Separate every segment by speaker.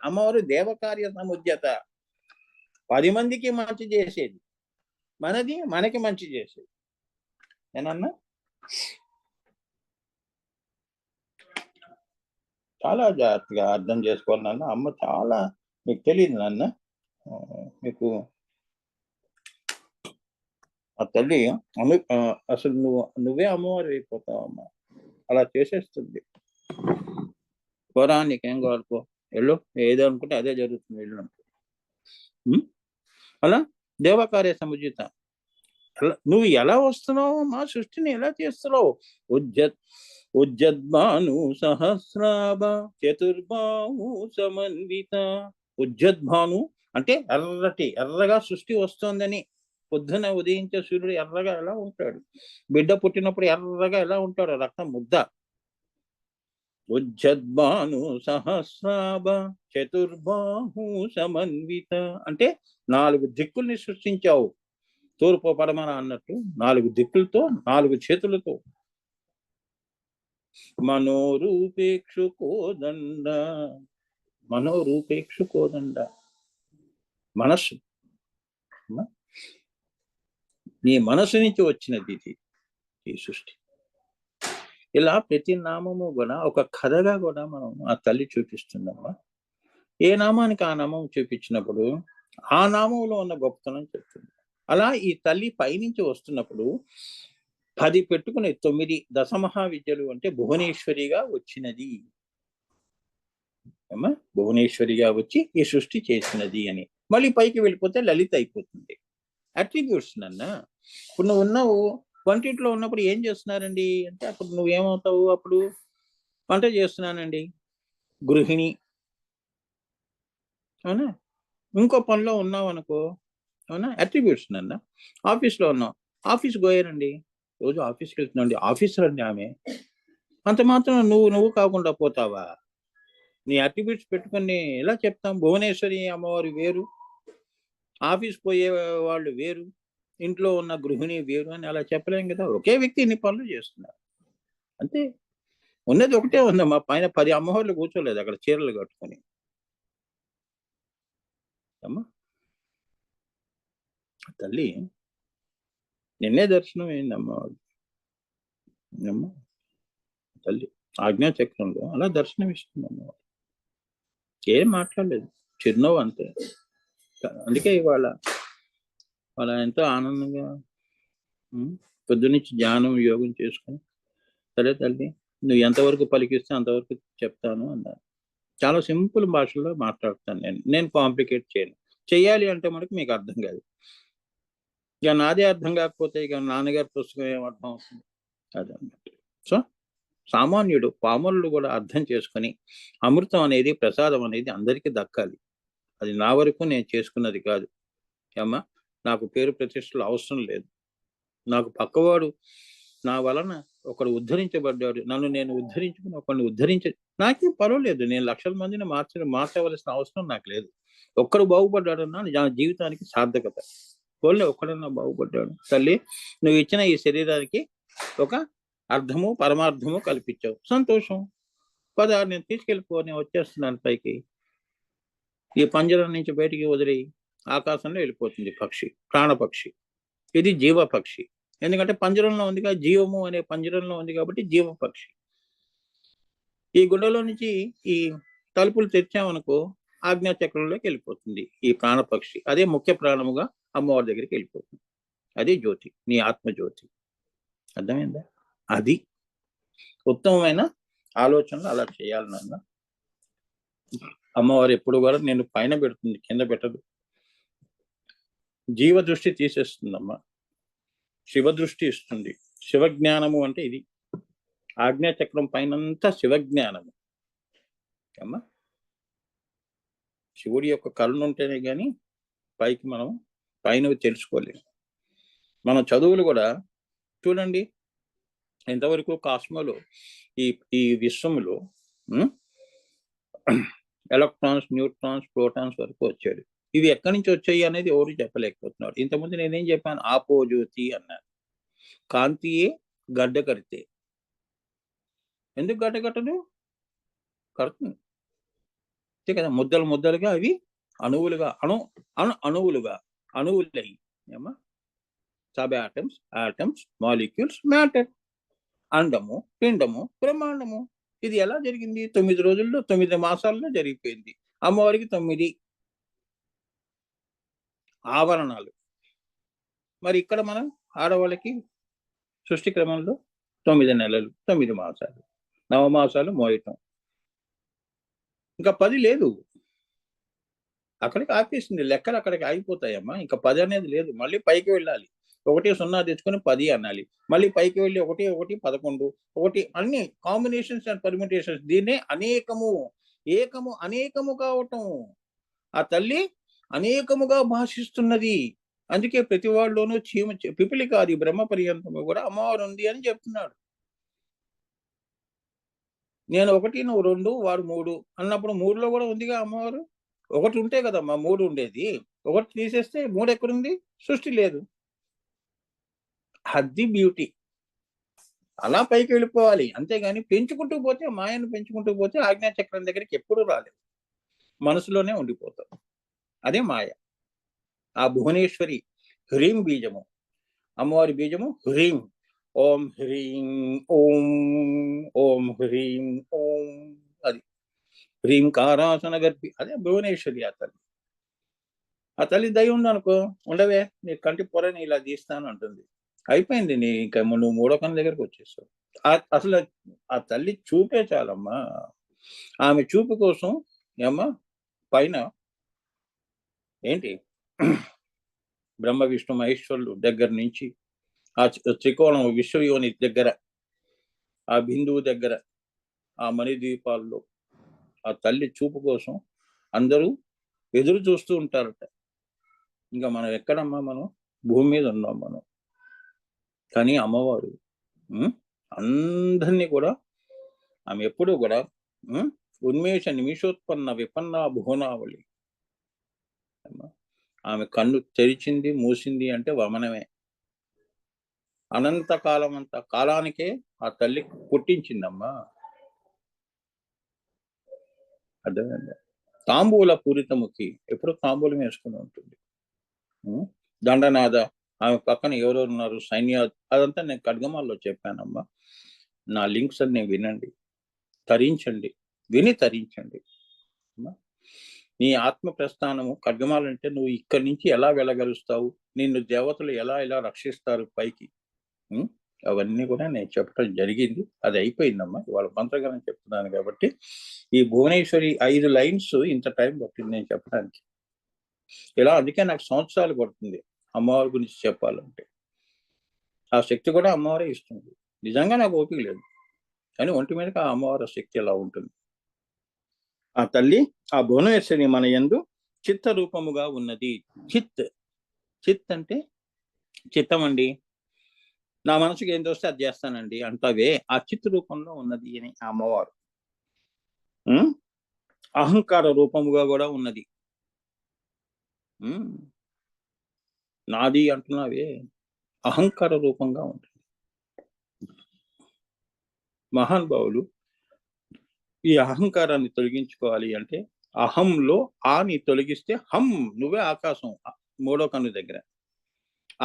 Speaker 1: అమ్మవారు దేవకార్య సముద్యత, 10 మందికి మంచి చేసేది, మనది మనకి మంచి చేసేది. ఏనన్నా చాలా జాగ్రత్తగా అర్థం చేసుకోవాలి నాన్న. అమ్మ చాలా, మీకు తెలియదు నాన్న, మీకు ఆ తల్లి అసలు నువ్వే అమ్మవారు అయిపోతావు అమ్మ, అలా చేసేస్తుంది. పోరా నీకేం కావాలిపో, వెళ్ళు, ఏదో అనుకుంటే అదే జరుగుతుంది, వెళ్ళు అనుకో. అలా దేవకార్య సముచిత. నువ్వు ఎలా వస్తున్నావు మా సృష్టిని ఎలా చేస్తున్నావు? ఉజ్జద్భాను సహస్రాభ చతుర్బాహు సమన్విత. ఉజ్జద్భాను అంటే ఎర్రగా సృష్టి వస్తోందని. పొద్దున ఉదయించే సూర్యుడు ఎర్రగా ఎలా ఉంటాడు? బిడ్డ పుట్టినప్పుడు ఎర్రగా ఎలా ఉంటాడు? రక్తం ముద్ద. ఉజ్జద్భాను సహస్రాభ చతుర్బాహు సమన్విత అంటే 4 దిక్కుల్ని సృష్టించావు. తూర్పు పడమర అన్నట్టు 4 దిక్కులతో, 4 చేతులతో. మనోరూపేక్షుకోదండ, మనోరూపేక్షుకోదండ మనస్సు, నీ మనసు నుంచి వచ్చినది ఇది ఈ సృష్టి. ఇలా ప్రతి నామము కూడా ఒక కథగా కూడా మనం ఆ తల్లి చూపిస్తుందమ్మా. ఏ నామానికి ఆ నామం చూపించినప్పుడు ఆ నామంలో ఉన్న గొప్పతనం చెప్తుంది. అలా ఈ తల్లి పైనుంచి వస్తున్నప్పుడు 10 పెట్టుకుని 9 దశమహావిద్యలు అంటే భువనేశ్వరిగా వచ్చినది అమ్మా. భువనేశ్వరిగా వచ్చి ఈ సృష్టి చేసినది అని. మళ్ళీ పైకి వెళ్ళిపోతే లలిత అయిపోతుంది. అట్రిబ్యూట్స్ నాన్న. ఇప్పుడు నువ్వు ఉన్నావు, వంటింట్లో ఉన్నప్పుడు ఏం చేస్తున్నారండి అంటే అప్పుడు నువ్వేమవుతావు? అప్పుడు వంట చేస్తున్నానండి, గృహిణి, అవునా? ఇంకో పనిలో ఉన్నావు అనుకో, అవునా? అట్రిబ్యూట్స్ నాన్న. ఆఫీస్లో ఉన్నావు, ఆఫీస్కి పోయారండి, రోజు ఆఫీస్కి వెళ్తున్నాండి, ఆఫీసర్ అండి ఆమె. అంత మాత్రం నువ్వు కాకుండా పోతావా? నీ అట్రిబ్యూట్స్ పెట్టుకుని ఎలా చెప్తాం? భువనేశ్వరి అమ్మవారు వేరు, ఆఫీస్ పోయే వాళ్ళు వేరు, ఇంట్లో ఉన్న గృహిణి వేరు అని అలా చెప్పలేం కదా. ఒకే వ్యక్తి ఇన్ని పనులు చేస్తున్నారు అంతే. ఉన్నది ఒకటే ఉందమ్మా, పైన 10 అమ్మవార్లు కూర్చోలేదు అక్కడ చీరలు కట్టుకొని అమ్మా. తల్లి నిన్నే దర్శనం అయింది అమ్మవారు అమ్మా. తల్లి ఆజ్ఞాచక్రంలో అలా దర్శనం ఇస్తుంది అమ్మవారు. ఏం మాట్లాడలేదు, చిరునవ్వు అంతే. అందుకే ఇవాళ ఎంతో ఆనందంగా పొద్దునుంచి ధ్యానం యోగం చేసుకుని, సరే తల్లి నువ్వు ఎంతవరకు పలికిస్తే అంతవరకు చెప్తాను అన్నారు. చాలా సింపుల్ భాషలో మాట్లాడుతాను నేను కాంప్లికేట్ చేయను. చెయ్యాలి అంటే మనకు మీకు అర్థం కాదు. ఇక నాదే అర్థం కాకపోతే ఇక నాన్నగారి పుస్తకం ఏం అర్థం అవుతుంది? అది అన్నట్టు. సో సామాన్యుడు, పామరులు కూడా అర్థం చేసుకుని అమృతం అనేది, ప్రసాదం అనేది అందరికీ దక్కాలి. అది నా వరకు నేను చేసుకున్నది కాదు అమ్మా. నాకు పేరు ప్రతిష్టలు అవసరం లేదు. నాకు పక్కవాడు నా వలన ఒకడు ఉద్ధరించబడ్డాడు, నన్ను నేను ఉద్ధరించుకుని ఒకరిని నాకేం పర్వాలేదు. నేను లక్షల మందిని మార్చవలసిన అవసరం నాకు లేదు. ఒక్కడు బాగుపడ్డాడన్నా నా జీవితానికి సార్థకత. పోలే ఒక్కడన్నా బాగుపడ్డాడు. తల్లి నువ్వు ఇచ్చిన ఈ శరీరానికి ఒక అర్థము పరమార్థము కల్పించావు, సంతోషం. పద నేను తీసుకెళ్ళిపో, నేను వచ్చేస్తున్నాను పైకి. ఈ పంజరం నుంచి బయటికి వదిలి ఆకాశంలో వెళ్ళిపోతుంది పక్షి, ప్రాణపక్షి. ఇది జీవపక్షి. ఎందుకంటే పంజరంలో ఉంది కాబట్టి, జీవము అనే పంజరంలో ఉంది కాబట్టి జీవపక్షి. ఈ గుండెలో నుంచి ఈ తలుపులు తెచ్చామనుకో ఆజ్ఞాచక్రంలోకి వెళ్ళిపోతుంది ఈ ప్రాణపక్షి. అదే ముఖ్య ప్రాణముగా అమ్మవారి దగ్గరికి వెళ్ళిపోతుంది. అదే జ్యోతి, నీ ఆత్మజ్యోతి. అర్థమైందా? అది ఉత్తమమైన ఆలోచనలు అలా చేయాలి నాన్న. అమ్మవారు ఎప్పుడు కూడా నేను పైన పెడుతుంది, కింద పెట్టదు. జీవ దృష్టి తీసేస్తుందమ్మా, శివ దృష్టి ఇస్తుంది. శివజ్ఞానము అంటే ఇది. ఆజ్ఞాచక్రం పైనంతా శివజ్ఞానము అమ్మా. శివుడి యొక్క కరుణ ఉంటేనే కానీ పైకి మనం పైనవి తెలుసుకోలేము. మన చదువులు కూడా చూడండి, ఎంతవరకు కాస్మోలో ఈ విశ్వములో ఎలక్ట్రాన్స్, న్యూట్రాన్స్, ప్రోటాన్స్ వరకు వచ్చాడు. ఇవి ఎక్కడి నుంచి వచ్చాయి అనేది ఎవరు చెప్పలేకపోతున్నారు. ఇంతకుముందు నేనేం చెప్పాను? ఆపోజ్యోతి అన్నాను. కాంతియే గడ్డ కడితే ఎందుకు గడ్డ కట్టదు? కడుతుంది. అంతే కదా, ముద్దలు ముద్దలుగా అవి అణువులుగా అణువులై ఏమా సబ్ ఆటమ్స్ మాలిక్యూల్స్ మ్యాటర్, అండము పిండము బ్రహ్మాండము. ఇది ఎలా జరిగింది? 9 రోజుల్లో 9 మాసాల్లో జరిగిపోయింది. అమ్మవారికి 9 ఆవరణాలు. మరి ఇక్కడ మనం ఆడవాళ్ళకి సృష్టి క్రమంలో 9 నెలలు 9 మాసాలు, నవమాసాలు మోయటం, ఇంకా 10 లేదు. అక్కడికి ఆపేసింది, లెక్కలు అక్కడికి ఆగిపోతాయమ్మా. ఇంకా 10 అనేది లేదు, మళ్ళీ పైకి వెళ్ళాలి. 1 0 తెచ్చుకొని 10 అనాలి, మళ్ళీ పైకి వెళ్ళి 1 1 11 1 అన్ని కాంబినేషన్స్ అండ్ పర్మిటేషన్స్. దీన్నే అనేకము, ఏకము అనేకము కావటం. ఆ తల్లి అనేకముగా భాషిస్తున్నది. అందుకే ప్రతి వాళ్ళలోనూ చీమ పిపిలికాది బ్రహ్మ పర్యంతము కూడా అమ్మవారు ఉంది అని చెప్తున్నాడు. నేను 1 నువ్వు 2 వాడు 3 అన్నప్పుడు 3లో కూడా ఉందిగా అమ్మవారు. 1 ఉంటే కదమ్మా 3 ఉండేది. 1 తీసేస్తే 3 ఎక్కడుంది? సృష్టి లేదు. అది బ్యూటీ. అలా పైకి వెళ్ళిపోవాలి, అంతేగాని పెంచుకుంటూ పోతే, మాయను పెంచుకుంటూ పోతే ఆజ్ఞాచక్రం దగ్గరికి ఎప్పుడు రాలేదు, మనసులోనే ఉండిపోతాం. అదే మాయ. ఆ భువనేశ్వరి హ్రీం బీజము, అమ్మవారి బీజము హ్రీం. ఓం హ్రీం ఓం, ఓం హ్రీం ఓం. అది హ్రీంకారాసన గర్భి, అదే భువనేశ్వరి. ఆ తల్లి దయ ఉందనుకో, ఉండవే నీ కంటి పొరని ఇలా తీస్తాను అంటుంది. అయిపోయింది, నీ ఇంకా నువ్వు 3వ కన్ను దగ్గరకు వచ్చేసావు. అసలు ఆ తల్లి చూపే చాలమ్మా. ఆమె చూపు కోసం ఏమ్మా పైన ఏంటి బ్రహ్మ విష్ణు మహేశ్వరులు దగ్గర నుంచి ఆ త్రికోణం విశ్వయోని దగ్గర, ఆ బిందువు దగ్గర, ఆ మణిద్వీపాల్లో ఆ తల్లి చూపు కోసం అందరూ ఎదురు చూస్తూ ఉంటారట. ఇంకా మనం ఎక్కడమ్మా, మనం భూమి మీద ఉన్నాం మనం. కానీ అమ్మవారు అందరినీ కూడా, ఆమె ఎప్పుడూ కూడా ఉన్మేష నిమిషోత్పన్న విపన్న భువనావళి. ఆమె కన్ను తెరిచింది మూసింది అంటే వమనమే. అనంతకాలం అంత కాలానికే ఆ తల్లి పుట్టించిందమ్మా. అర్థమైందా? తాంబూల పూరితముఖి, ఎప్పుడు తాంబూలం వేసుకుని ఉంటుంది. దండనాథ, ఆమె పక్కన ఎవరెవరు ఉన్నారు, సైన్య, అదంతా నేను ఖడ్గమాల్లో చెప్పానమ్మా. నా లింక్స్ అన్ని వినండి, తరించండి, విని తరించండి. నీ ఆత్మ ప్రస్థానము ఖడ్గమాలంటే నువ్వు ఇక్కడి నుంచి ఎలా వెళ్ళగలుస్తావు, నిన్ను దేవతలు ఎలా రక్షిస్తారు పైకి, అవన్నీ కూడా నేను చెప్పడం జరిగింది. అది అయిపోయిందమ్మా. ఇవాళ మంత్రగానం చెప్తున్నాను కాబట్టి ఈ భువనేశ్వరి 5 లైన్స్ ఇంత టైం పట్టింది నేను చెప్పడానికి. ఇలా అందుకే నాకు సంవత్సరాలు పడుతుంది అమ్మవారి గురించి చెప్పాలంటే. ఆ శక్తి కూడా అమ్మవారే ఇస్తుంది. నిజంగా నాకు ఓపిక లేదు, కానీ ఒంటి మీదకి ఆ అమ్మవారి శక్తి ఎలా ఉంటుంది. ఆ తల్లి ఆ భువనేశ్వరి మన యందు చిత్త రూపముగా ఉన్నది. చిత్ అంటే చిత్తం అండి. నా మనసుకి ఏం తోస్తే అది చేస్తానండి అంటావే, ఆ చిత్ రూపంలో ఉన్నది అని ఆ అమ్మవారు. అహంకార రూపముగా కూడా ఉన్నది. నాది అంటున్నావే, అహంకార రూపంగా ఉంటుంది. మహానుభావులు ఈ అహంకారాన్ని తొలగించుకోవాలి అంటే, అహంలో ఆని తొలగిస్తే హం, నువ్వే ఆకాశం 3వ కన్ను దగ్గర.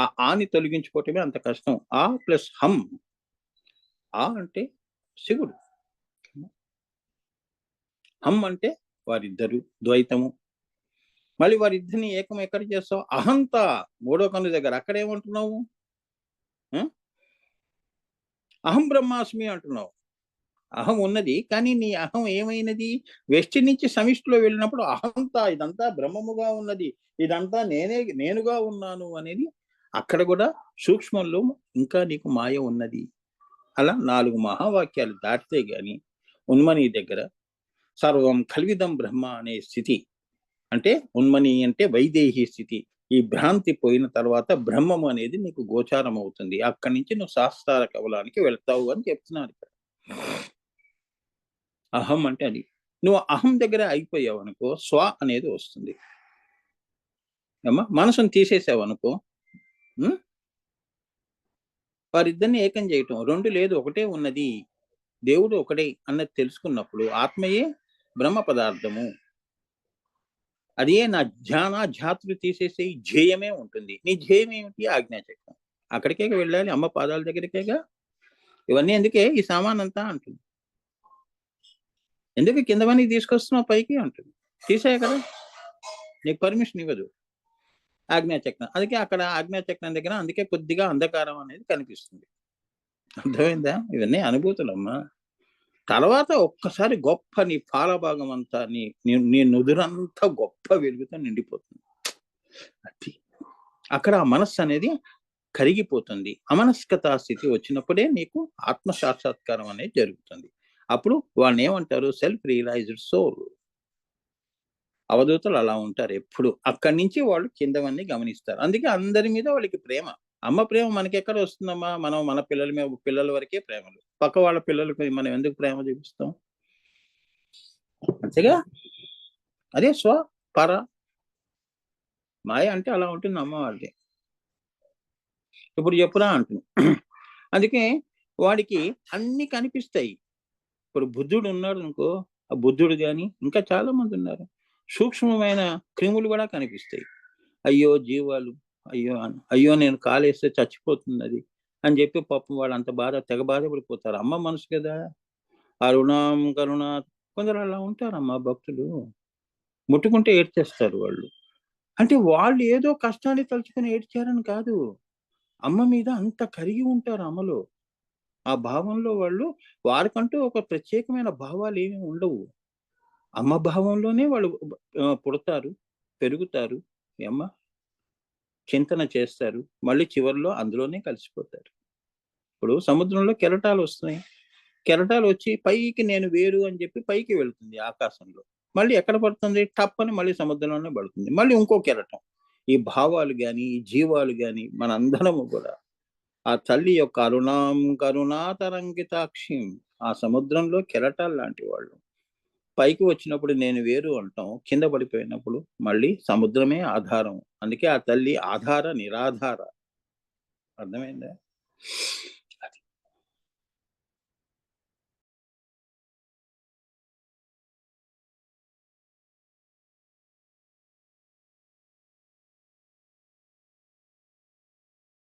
Speaker 1: ఆ ఆని తొలగించుకోవటమే అంత కష్టం. ఆ ప్లస్ హం. ఆ అంటే శివుడు, హం అంటే వారిద్దరు ద్వైతము. మళ్ళీ వారిద్దరిని ఏకం ఎక్కడ చేస్తావు? అహంత 3వ కన్ను దగ్గర. అక్కడేమంటున్నావు? అహం బ్రహ్మాస్మి అంటున్నావు. అహం ఉన్నది, కానీ నీ అహం ఏమైనది? వెష్టి నుంచి సమిష్టిలో వెళ్ళినప్పుడు అహంతా, ఇదంతా బ్రహ్మముగా ఉన్నది, ఇదంతా నేనుగా ఉన్నాను అనేది అక్కడ కూడా సూక్ష్మంలో ఇంకా నీకు మాయ ఉన్నది. అలా 4 మహావాక్యాలు దాటితే గాని ఉన్మని దగ్గర సర్వం కల్విదం బ్రహ్మ అనే స్థితి, అంటే ఉన్మని అంటే వైదేహి స్థితి. ఈ భ్రాంతి పోయిన తర్వాత బ్రహ్మము అనేది నీకు గోచారం అవుతుంది. అక్కడి నుంచి నువ్వు శాస్త్రాల కవలానికి వెళ్తావు అని చెప్తున్నాను ఇక్కడ. అహం అంటే అది. నువ్వు అహం దగ్గర అయిపోయావు అనుకో, స్వ అనేది వస్తుంది. అమ్మా మనసును తీసేసావు అనుకో, వారిద్దరిని ఏకం చేయటం. 2 లేదు, ఒకటే ఉన్నది, దేవుడు ఒకటే అన్నది తెలుసుకున్నప్పుడు ఆత్మయే బ్రహ్మ పదార్థము. అదే నా జాతులు తీసేసి ధ్యేయమే ఉంటుంది. నీ ధ్యేయం ఏమిటి? ఆజ్ఞాచక్రం. అక్కడికే వెళ్ళాలి, అమ్మ పాదాల దగ్గరికేగా. ఇవన్నీ ఎందుకే ఈ సామానంతా అంటుంది. ఎందుకు కిందవన్నీ తీసుకొస్తున్నావు పైకి అంటుంది. తీసేయి కదా, నీకు పర్మిషన్ ఇవ్వదు ఆజ్ఞాచక్రం. అందుకే అక్కడ ఆజ్ఞాచక్రం దగ్గర అందుకే కొద్దిగా అంధకారం అనేది కనిపిస్తుంది. అర్థమైందా? ఇవన్నీ అనుభూతులమ్మా. తర్వాత ఒక్కసారి గొప్ప నీ పాలభాగం అంతా నీ నుదురంతా గొప్ప వెలుగుతో నిండిపోతుంది. అది అక్కడ ఆ మనస్సు అనేది కరిగిపోతుంది. అమనస్కతా స్థితి వచ్చినప్పుడే నీకు ఆత్మ సాక్షాత్కారం అనేది జరుగుతుంది. అప్పుడు వాళ్ళని ఏమంటారు? Self realised soul. అవధూతలు అలా ఉంటారు ఎప్పుడు. అక్కడి నుంచి వాళ్ళు కిందవన్నీ గమనిస్తారు. అందుకే అందరి మీద వాళ్ళకి ప్రేమ. అమ్మ ప్రేమ మనకెక్కడ వస్తుందమ్మా? మనం మన పిల్లల వరకే ప్రేమలు. పక్క వాళ్ళ పిల్లలకి మనం ఎందుకు ప్రేమ చూపిస్తాం? అంతేగా. అదే పర మాయ అంటే అలా ఉంటుంది అమ్మ వాళ్ళది. ఇప్పుడు చెప్పురా అంటుంది. అందుకే వాడికి అన్ని కనిపిస్తాయి. ఇప్పుడు బుద్ధుడు ఉన్నాడు అనుకో, ఆ బుద్ధుడు గాని ఇంకా చాలా మంది ఉన్నారు. సూక్ష్మమైన క్రిములు కూడా కనిపిస్తాయి. అయ్యో జీవాలు, అయ్యో నేను కాలేస్తే చచ్చిపోతుంది అది అని చెప్పి పాపం వాళ్ళు అంత తెగ బాధపడిపోతారు. అమ్మ మనసు కదా. అరుణాం కరుణ. కొందరు అలా ఉంటారమ్మా భక్తులు. ముట్టుకుంటే ఏడ్చేస్తారు వాళ్ళు. అంటే వాళ్ళు ఏదో కష్టాన్ని తలుచుకొని ఏడ్చారని కాదు. అమ్మ మీద అంత కరిగి ఉంటారు అమ్మలో. ఆ భావంలో వాళ్ళు, వారికంటూ ఒక ప్రత్యేకమైన భావాలు ఏమి ఉండవు. అమ్మ భావంలోనే వాళ్ళు పుడతారు, పెరుగుతారు. అమ్మ చింతన చేస్తారు. మళ్ళీ చివరిలో అందులోనే కలిసిపోతారు. ఇప్పుడు సముద్రంలో కెరటాలు వస్తున్నాయి. కెరటాలు వచ్చి పైకి నేను వేరు అని చెప్పి పైకి వెళ్తుంది ఆకాశంలో. మళ్ళీ ఎక్కడ పడుతుంది? టప్పని మళ్ళీ సముద్రంలోనే పడుతుంది. మళ్ళీ ఇంకో కెరటం. ఈ భావాలు గాని, ఈ జీవాలు గాని మనందరము కూడా ఆ తల్లి యొక్క అరుణాం కరుణాతరంగితాక్షిం, ఆ సముద్రంలో కెరటాలు లాంటి వాళ్ళు. పైకి వచ్చినప్పుడు నేను వేరు అంటాం. కింద పడిపోయినప్పుడు మళ్ళీ సముద్రమే ఆధారం. అందుకే ఆ తల్లి ఆధార నిరాధార. అర్థమైందా?